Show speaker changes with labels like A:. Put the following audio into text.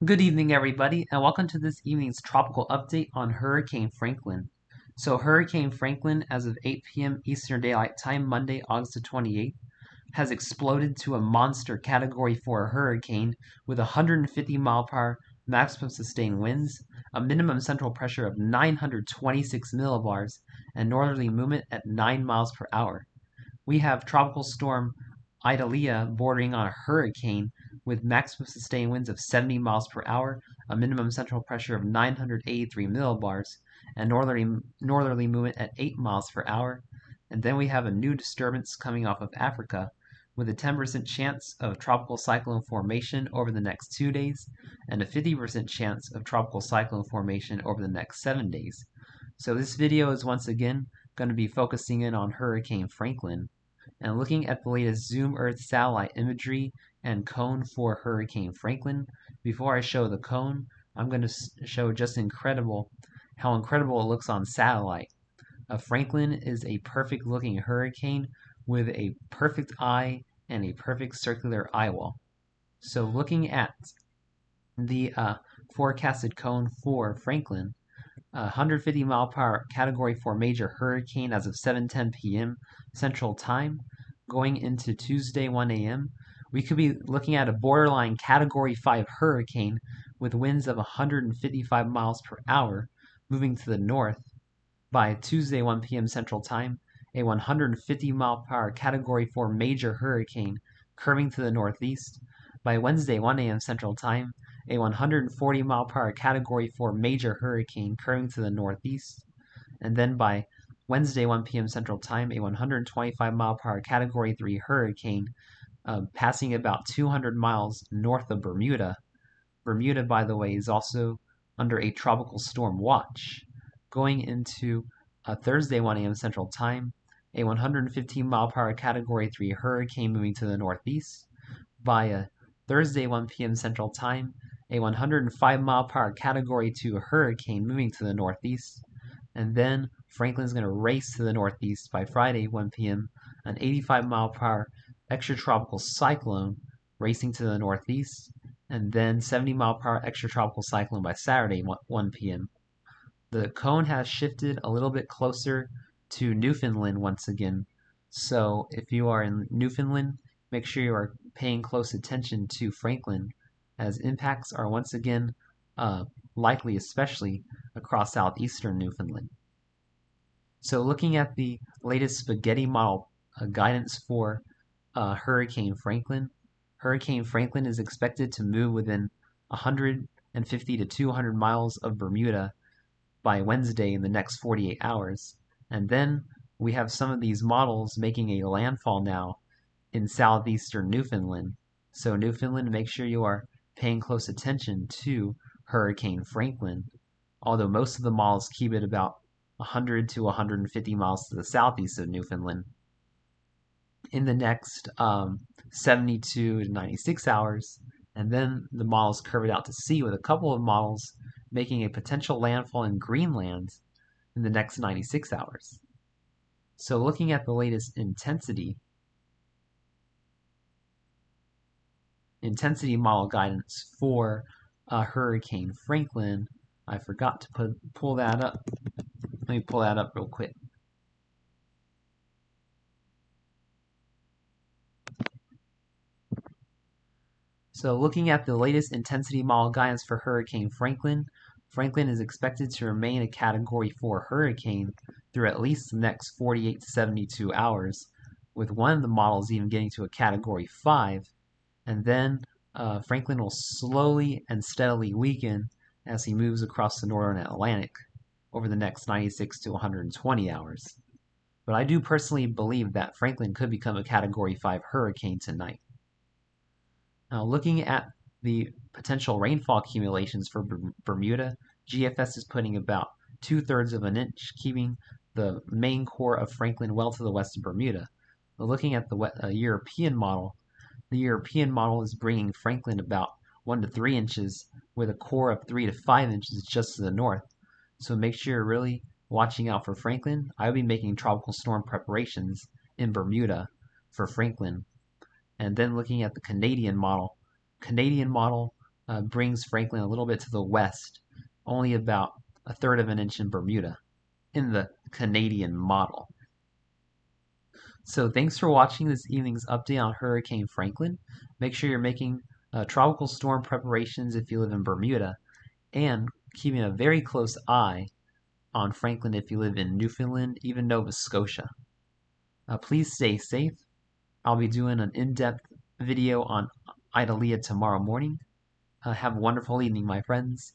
A: Good evening, everybody, and welcome to this evening's tropical update on Hurricane Franklin. So, Hurricane Franklin, as of 8 p.m. Eastern Daylight Time, Monday, August the 28th, has exploded to a monster Category 4 hurricane with 150-mile-per-hour maximum sustained winds, a minimum central pressure of 926 millibars, and northerly movement at 9 miles per hour. We have Tropical Storm Idalia bordering on a hurricane with maximum sustained winds of 70 miles per hour, a minimum central pressure of 983 millibars, and northerly movement at 8 miles per hour. And then we have a new disturbance coming off of Africa with a 10% chance of tropical cyclone formation over the next 2 days and a 50% chance of tropical cyclone formation over the next 7 days. So this video is once again going to be focusing in on Hurricane Franklin and looking at the latest Zoom Earth satellite imagery and cone for Hurricane Franklin. Before I show the cone, I'm going to show just how incredible it looks on satellite. Franklin is a perfect looking hurricane with a perfect eye and a perfect circular eye wall. So looking at the forecasted cone for Franklin, 150 mile per hour Category 4 major hurricane as of 7:10 p.m. Central Time. Going into Tuesday 1 a.m., we could be looking at a borderline Category 5 hurricane with winds of 155 miles per hour moving to the north. By Tuesday 1 p.m. Central Time, a 150 mile per hour Category 4 major hurricane curving to the northeast. By Wednesday 1 a.m. Central Time, a 140 mile per hour Category 4 major hurricane curving to the northeast. And then by Wednesday 1 p.m. Central Time, a 125 mile per hour Category 3 hurricane passing about 200 miles north of Bermuda. Bermuda, by the way, is also under a tropical storm watch. Going into Thursday 1 a.m. Central Time, a 115 mile per hour Category 3 hurricane moving to the northeast. By Thursday 1 p.m. Central Time, a 105 mile per hour Category 2 hurricane moving to the northeast. And then Franklin's going to race to the northeast by Friday 1 p.m. An 85 mile per hour extratropical cyclone racing to the northeast. And then 70 mile per hour extratropical cyclone by Saturday 1 p.m. The cone has shifted a little bit closer to Newfoundland once again. So if you are in Newfoundland, make sure you are paying close attention to Franklin, as impacts are once again likely, especially across southeastern Newfoundland. So looking at the latest spaghetti model guidance for Hurricane Franklin, Hurricane Franklin is expected to move within 150 to 200 miles of Bermuda by Wednesday in the next 48 hours. And then we have some of these models making a landfall now in southeastern Newfoundland. So Newfoundland, make sure you are paying close attention to Hurricane Franklin, although most of the models keep it about 100 to 150 miles to the southeast of Newfoundland. In the next 72 to 96 hours, and then the models curve it out to sea with a couple of models making a potential landfall in Greenland in the next 96 hours. So looking at the latest intensity model guidance for Hurricane Franklin, I forgot to pull that up. Let me pull that up real quick. So looking at the latest intensity model guidance for Hurricane Franklin, Franklin is expected to remain a Category 4 hurricane through at least the next 48 to 72 hours, with one of the models even getting to a Category 5, and then Franklin will slowly and steadily weaken as he moves across the northern Atlantic over the next 96 to 120 hours. But I do personally believe that Franklin could become a Category 5 hurricane tonight. Now, looking at the potential rainfall accumulations for Bermuda, GFS is putting about 2/3 of an inch, keeping the main core of Franklin well to the west of Bermuda. But looking at the European model, the European model is bringing Franklin about 1 to 3 inches with a core of 3 to 5 inches just to the north. So make sure you're really watching out for Franklin. I will be making tropical storm preparations in Bermuda for Franklin. And then looking at the Canadian model brings Franklin a little bit to the west, only about a third of an inch in Bermuda, in the Canadian model. So thanks for watching this evening's update on Hurricane Franklin. Make sure you're making tropical storm preparations if you live in Bermuda, and keeping a very close eye on Franklin if you live in Newfoundland, even Nova Scotia. Please stay safe. I'll be doing an in-depth video on Idalia tomorrow morning. Have a wonderful evening, my friends.